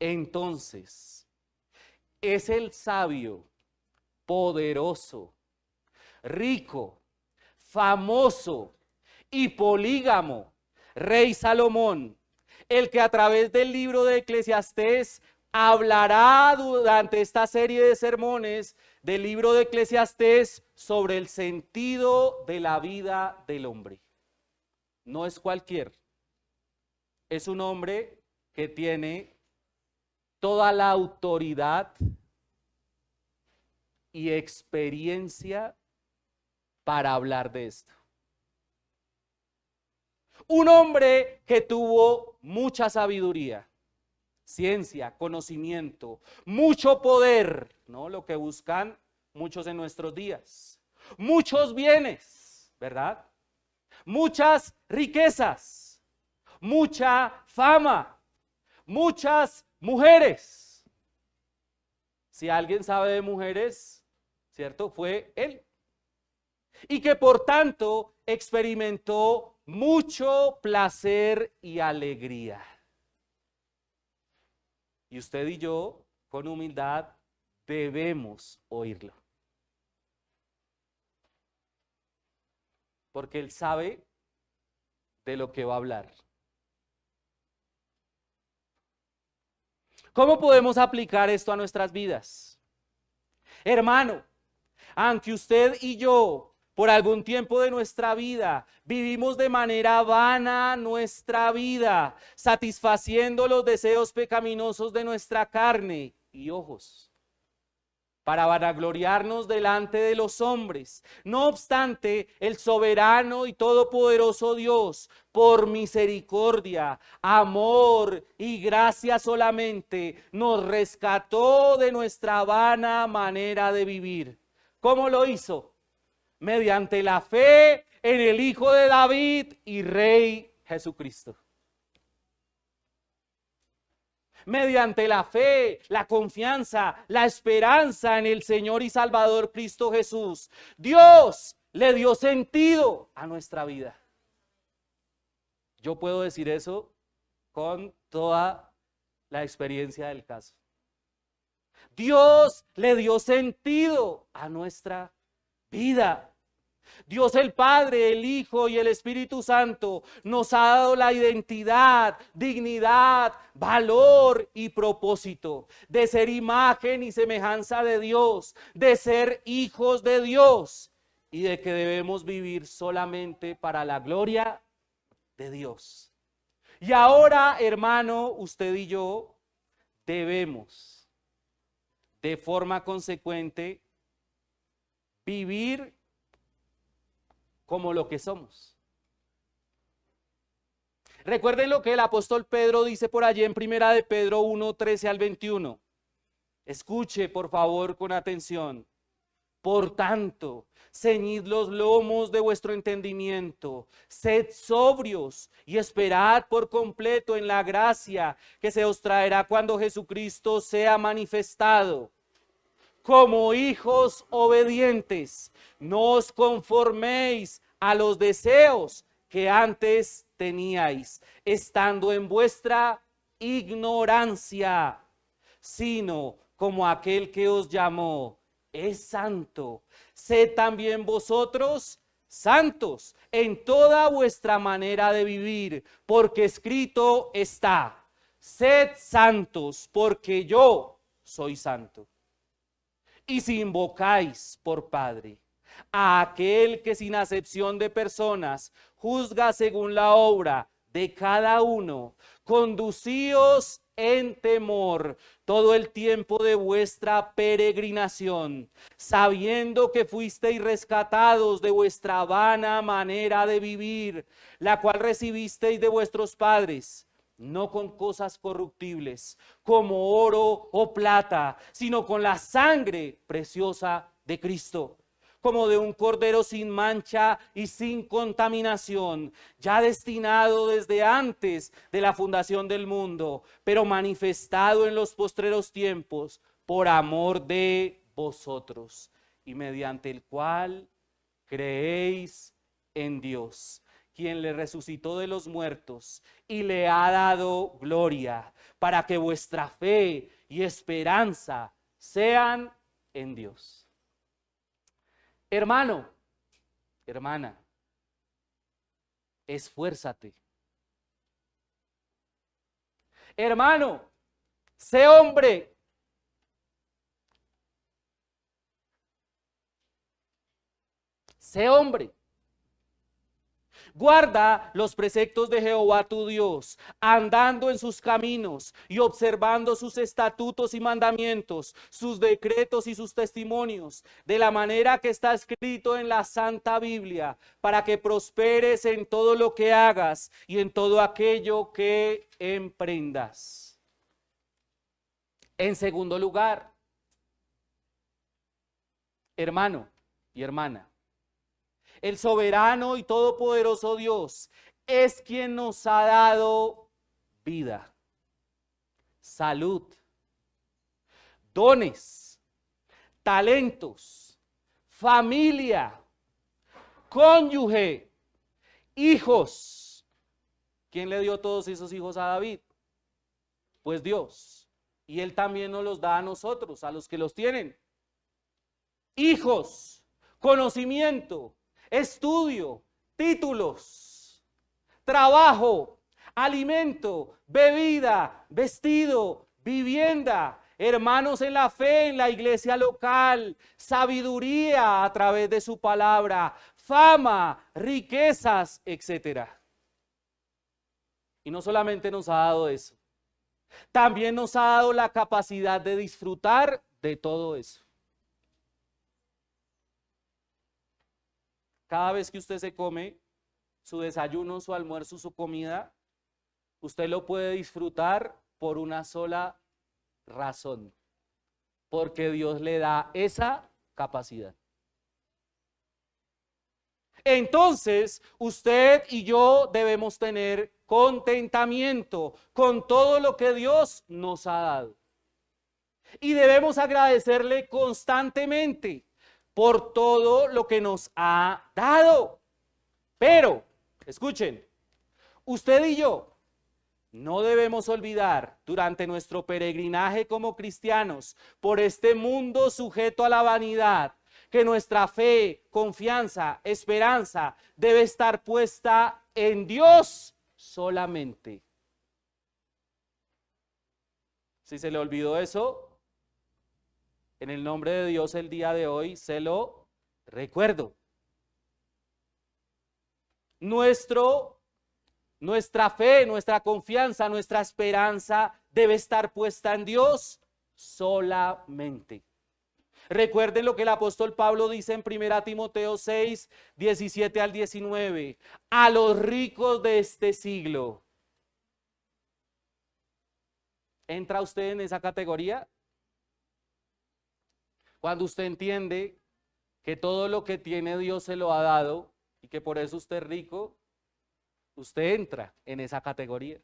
Entonces, es el sabio, poderoso, rico, famoso y polígamo rey Salomón, el que a través del libro de Eclesiastés hablará durante esta serie de sermones del libro de Eclesiastés sobre el sentido de la vida del hombre. No es cualquier. Es un hombre que tiene toda la autoridad y experiencia para hablar de esto. Un hombre que tuvo mucha sabiduría, ciencia, conocimiento, mucho poder, ¿no? Lo que buscan muchos en nuestros días. Muchos bienes, ¿verdad? Muchas riquezas. Mucha fama, muchas mujeres. Si alguien sabe de mujeres, ¿cierto? Fue él. Y que por tanto experimentó mucho placer y alegría. Y usted y yo, con humildad, debemos oírlo. Porque él sabe de lo que va a hablar. ¿Cómo podemos aplicar esto a nuestras vidas? Hermano, aunque usted y yo por algún tiempo de nuestra vida vivimos de manera vana nuestra vida, satisfaciendo los deseos pecaminosos de nuestra carne y ojos, para vanagloriarnos delante de los hombres. No obstante, el soberano y todopoderoso Dios, por misericordia, amor y gracia solamente, nos rescató de nuestra vana manera de vivir. ¿Cómo lo hizo? Mediante la fe en el Hijo de David y Rey Jesucristo. mediante la fe, la confianza, la esperanza en el Señor y Salvador Cristo Jesús, Dios le dio sentido a nuestra vida. Yo puedo decir eso con toda la experiencia del caso. Dios le dio sentido a nuestra vida. Dios el Padre, el Hijo y el Espíritu Santo nos ha dado la identidad, dignidad, valor y propósito de ser imagen y semejanza de Dios, de ser hijos de Dios y de que debemos vivir solamente para la gloria de Dios. Y ahora, hermano, usted y yo debemos de forma consecuente vivir como lo que somos. Recuerden lo que el apóstol Pedro dice por allí en Primera de Pedro 1, 13 al 21. Escuche por favor con atención. Por tanto, ceñid los lomos de vuestro entendimiento, sed sobrios y esperad por completo en la gracia que se os traerá cuando Jesucristo sea manifestado. Como hijos obedientes, no os conforméis a los deseos que antes teníais, estando en vuestra ignorancia, sino como aquel que os llamó es santo. Sed también vosotros santos en toda vuestra manera de vivir, porque escrito está: sed santos, porque yo soy santo. Y si invocáis por Padre a aquel que sin acepción de personas juzga según la obra de cada uno, conducíos en temor todo el tiempo de vuestra peregrinación, sabiendo que fuisteis rescatados de vuestra vana manera de vivir, la cual recibisteis de vuestros padres, no con cosas corruptibles, como oro o plata, sino con la sangre preciosa de Cristo, como de un cordero sin mancha y sin contaminación, ya destinado desde antes de la fundación del mundo, pero manifestado en los postreros tiempos por amor de vosotros, y mediante el cual creéis en Dios, quien le resucitó de los muertos y le ha dado gloria, para que vuestra fe y esperanza sean en Dios. Hermano, hermana, esfuérzate. Hermano, sé hombre. Sé hombre. Guarda los preceptos de Jehová tu Dios, andando en sus caminos y observando sus estatutos y mandamientos, sus decretos y sus testimonios, de la manera que está escrito en la Santa Biblia, para que prosperes en todo lo que hagas y en todo aquello que emprendas. En segundo lugar, hermano y hermana, el soberano y todopoderoso Dios es quien nos ha dado vida, salud, dones, talentos, familia, cónyuge, hijos. ¿Quién le dio todos esos hijos a David? Pues Dios. Y Él también nos los da a nosotros, a los que los tienen. Hijos, conocimiento, estudio, títulos, trabajo, alimento, bebida, vestido, vivienda, hermanos en la fe, en la iglesia local, sabiduría a través de su palabra, fama, riquezas, etc. Y no solamente nos ha dado eso, también nos ha dado la capacidad de disfrutar de todo eso. Cada vez que usted se come su desayuno, su almuerzo, su comida, usted lo puede disfrutar por una sola razón, porque Dios le da esa capacidad. Entonces, usted y yo debemos tener contentamiento con todo lo que Dios nos ha dado. Y debemos agradecerle constantemente por todo lo que nos ha dado. Pero, escuchen, usted y yo no debemos olvidar durante nuestro peregrinaje como cristianos por este mundo sujeto a la vanidad, que nuestra fe, confianza, esperanza debe estar puesta en Dios solamente. Si se le olvidó eso, en el nombre de Dios el día de hoy se lo recuerdo. Nuestra fe, nuestra confianza, nuestra esperanza debe estar puesta en Dios solamente. Recuerden lo que el apóstol Pablo dice en 1 Timoteo 6, 17 al 19. A los ricos de este siglo. ¿Entra usted en esa categoría? Cuando usted entiende que todo lo que tiene Dios se lo ha dado y que por eso usted es rico, usted entra en esa categoría.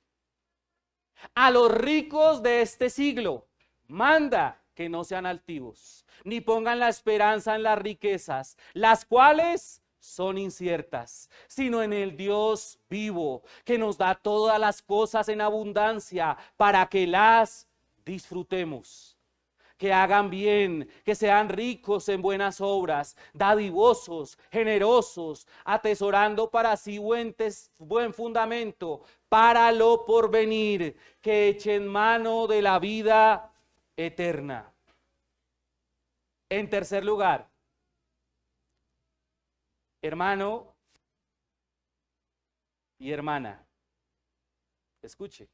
A los ricos de este siglo, manda que no sean altivos, ni pongan la esperanza en las riquezas, las cuales son inciertas, sino en el Dios vivo, que nos da todas las cosas en abundancia para que las disfrutemos. Que hagan bien, que sean ricos en buenas obras, dadivosos, generosos, atesorando para sí buen fundamento para lo porvenir, que echen mano de la vida eterna. En tercer lugar, hermano y hermana, escuche,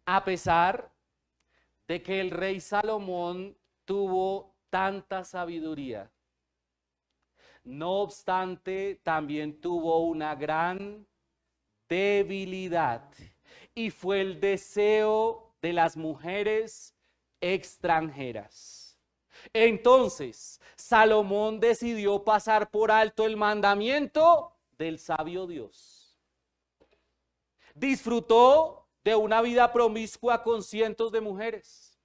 a pesar de que el rey Salomón tuvo tanta sabiduría, no obstante, también tuvo una gran debilidad, y fue el deseo de las mujeres extranjeras. Entonces, Salomón decidió pasar por alto el mandamiento del sabio Dios. Disfrutó de una vida promiscua con cientos de mujeres.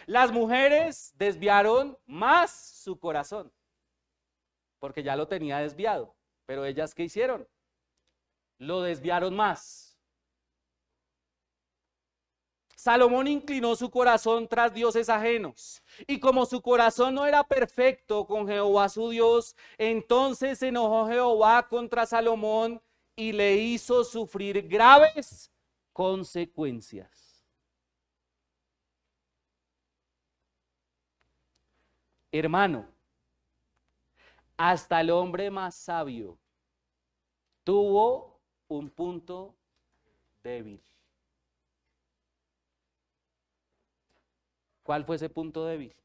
Las mujeres desviaron más su corazón, porque ya lo tenía desviado. Pero ellas, ¿qué hicieron? Lo desviaron más. Salomón inclinó su corazón tras dioses ajenos, y como su corazón no era perfecto con Jehová su Dios, entonces se enojó Jehová contra Salomón y le hizo sufrir graves consecuencias. Hermano, hasta el hombre más sabio tuvo un punto débil. ¿Cuál fue ese punto débil?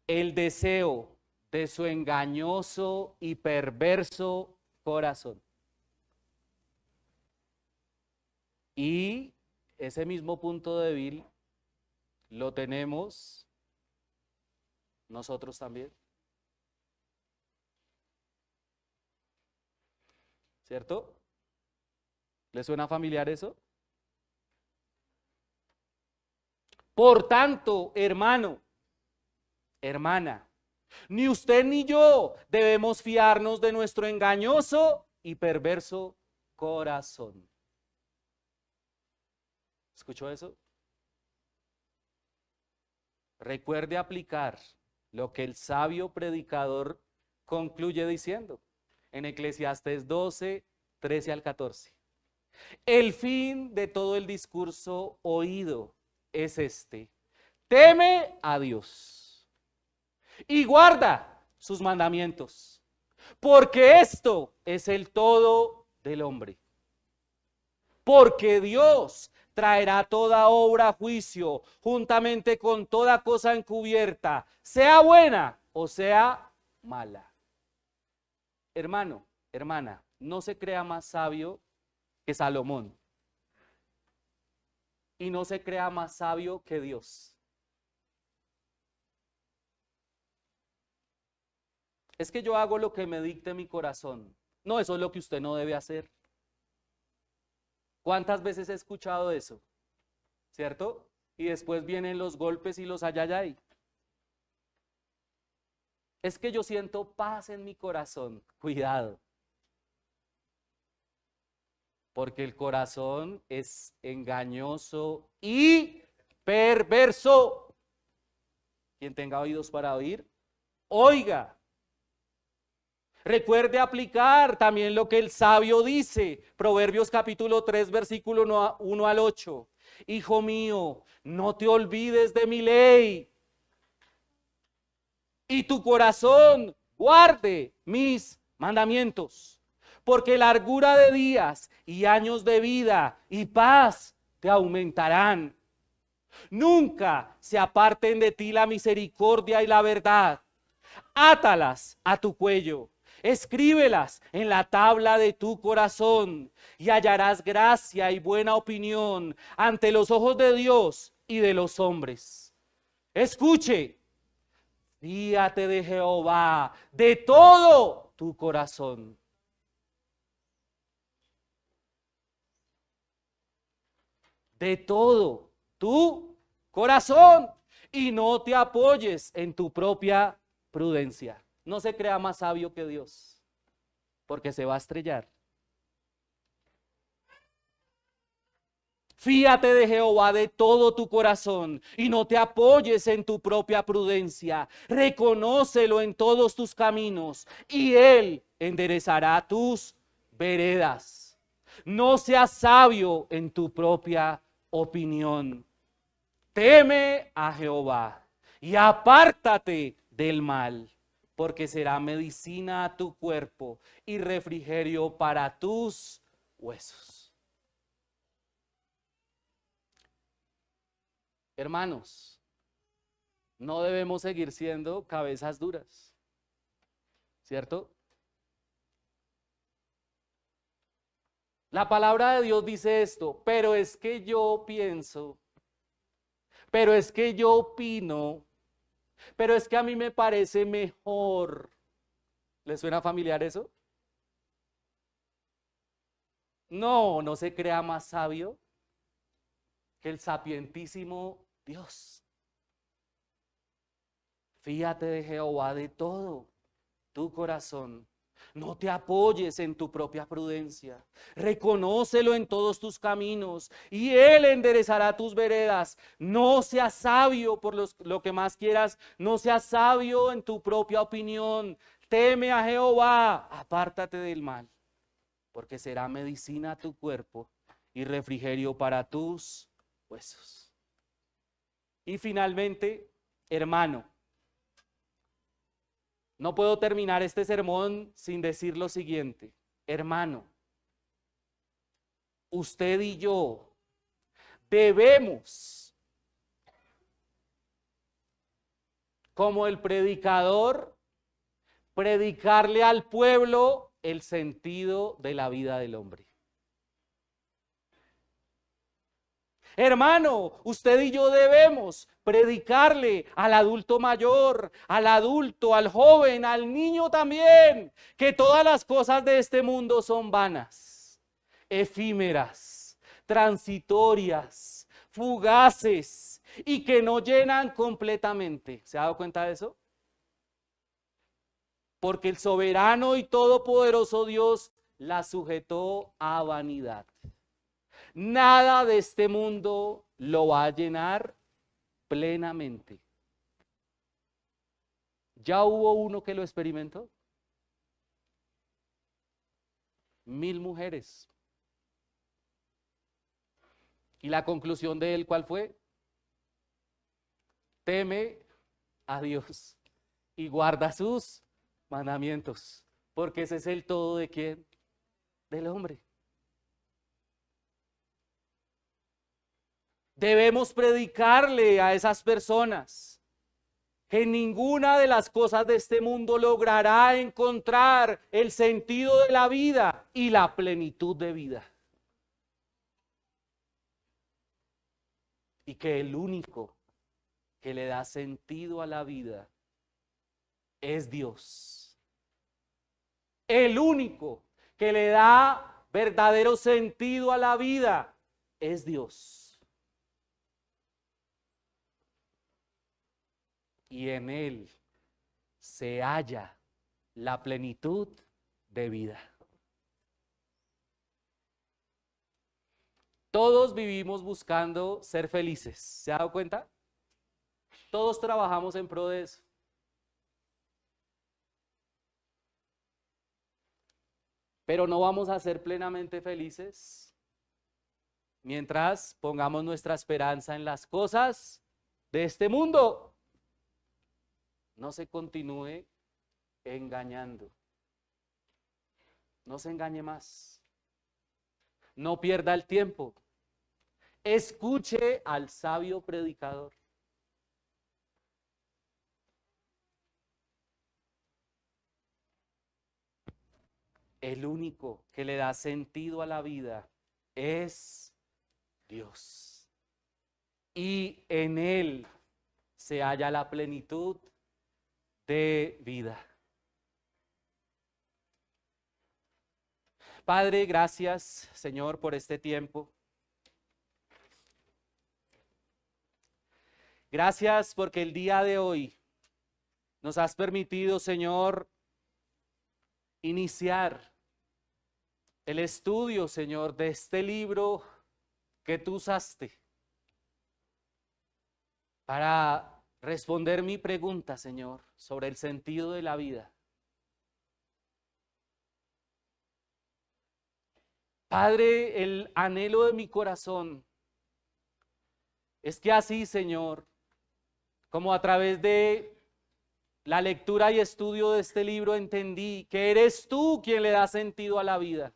El deseo de su engañoso y perverso corazón. Y ese mismo punto débil lo tenemos nosotros también. ¿Cierto? ¿Le suena familiar eso? Por tanto, hermano, hermana, ni usted ni yo debemos fiarnos de nuestro engañoso y perverso corazón. ¿Escuchó eso? Recuerde aplicar lo que el sabio predicador concluye diciendo en Eclesiastés 12, 13 al 14. El fin de todo el discurso oído es este: teme a Dios y guarda sus mandamientos, porque esto es el todo del hombre. Porque Dios traerá toda obra a juicio, juntamente con toda cosa encubierta, sea buena o sea mala. Hermano, hermana, no se crea más sabio que Salomón. Y no se crea más sabio que Dios. Es que yo hago lo que me dicte mi corazón. No, eso es lo que usted no debe hacer. ¿Cuántas veces he escuchado eso? ¿Cierto? Y después vienen los golpes y los ayayay. Es que yo siento paz en mi corazón. Cuidado. Porque el corazón es engañoso y perverso. Quien tenga oídos para oír, oiga. Recuerde aplicar también lo que el sabio dice. Proverbios capítulo 3, versículo 1 al 8. Hijo mío, no te olvides de mi ley. Y tu corazón guarde mis mandamientos. Porque largura de días y años de vida y paz te aumentarán. Nunca se aparten de ti la misericordia y la verdad. Átalas a tu cuello, escríbelas en la tabla de tu corazón y hallarás gracia y buena opinión ante los ojos de Dios y de los hombres. Escuche, fíate de Jehová de todo tu corazón. De todo tu corazón y no te apoyes en tu propia prudencia. No se crea más sabio que Dios, porque se va a estrellar. Fíate de Jehová de todo tu corazón y no te apoyes en tu propia prudencia. Reconócelo en todos tus caminos y Él enderezará tus veredas. No seas sabio en tu propia opinión. Teme a Jehová y apártate del mal, porque será medicina a tu cuerpo y refrigerio para tus huesos. Hermanos, no debemos seguir siendo cabezas duras, ¿cierto? La palabra de Dios dice esto, pero es que yo pienso, pero es que yo opino, pero es que a mí me parece mejor. ¿Le suena familiar eso? No, no se crea más sabio que el sapientísimo Dios. Fíate de Jehová de todo tu corazón. No te apoyes en tu propia prudencia. Reconócelo en todos tus caminos y Él enderezará tus veredas. No seas sabio por lo que más quieras. No seas sabio en tu propia opinión. Teme a Jehová. Apártate del mal, porque será medicina a tu cuerpo y refrigerio para tus huesos. Y finalmente, hermano, no puedo terminar este sermón sin decir lo siguiente. Hermano, usted y yo debemos, como el predicador, predicarle al pueblo el sentido de la vida del hombre. Hermano, usted y yo debemos predicarle al adulto mayor, al adulto, al joven, al niño también, que todas las cosas de este mundo son vanas, efímeras, transitorias, fugaces y que no llenan completamente. ¿Se ha dado cuenta de eso? Porque el soberano y todopoderoso Dios la sujetó a vanidad. Nada de este mundo lo va a llenar plenamente. ¿Ya hubo uno que lo experimentó? 1000 mujeres. ¿Y la conclusión de él cuál fue? Teme a Dios y guarda sus mandamientos, porque ese es el todo de quién, del hombre. Debemos predicarle a esas personas que ninguna de las cosas de este mundo logrará encontrar el sentido de la vida y la plenitud de vida. Y que el único que le da sentido a la vida es Dios. El único que le da verdadero sentido a la vida es Dios. Y en Él se halla la plenitud de vida. Todos vivimos buscando ser felices. ¿Se ha dado cuenta? Todos trabajamos en pro de eso. Pero no vamos a ser plenamente felices mientras pongamos nuestra esperanza en las cosas de este mundo. No se continúe engañando. No se engañe más. No pierda el tiempo. Escuche al sabio predicador. El único que le da sentido a la vida es Dios. Y en Él se halla la plenitud de vida. Padre, gracias, Señor, por este tiempo. Gracias porque el día de hoy nos has permitido, Señor, iniciar el estudio, Señor, de este libro que tú usaste para responder mi pregunta, Señor, sobre el sentido de la vida. Padre, el anhelo de mi corazón es que así, Señor, como a través de la lectura y estudio de este libro entendí que eres tú quien le da sentido a la vida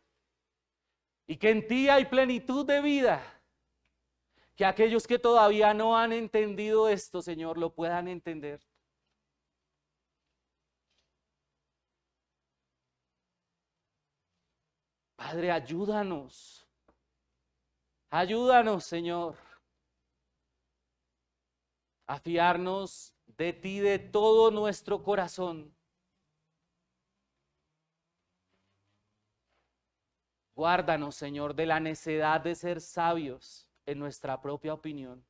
y que en ti hay plenitud de vida, que aquellos que todavía no han entendido esto, Señor, lo puedan entender. Padre, ayúdanos. Ayúdanos, Señor, a fiarnos de ti de todo nuestro corazón. Guárdanos, Señor, de la necedad de ser sabios en nuestra propia opinión.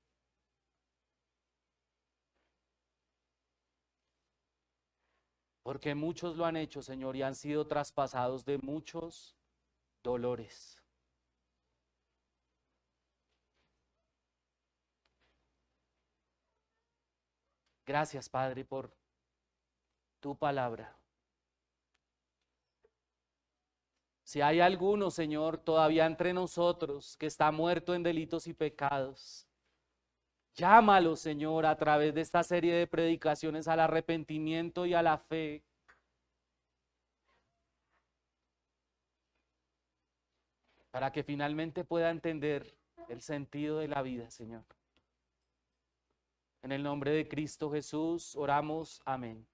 Porque muchos lo han hecho, Señor, y han sido traspasados de muchos dolores. Gracias, Padre, por tu palabra. Si hay alguno, Señor, todavía entre nosotros que está muerto en delitos y pecados, llámalo, Señor, a través de esta serie de predicaciones al arrepentimiento y a la fe. Para que finalmente pueda entender el sentido de la vida, Señor. En el nombre de Cristo Jesús oramos. Amén.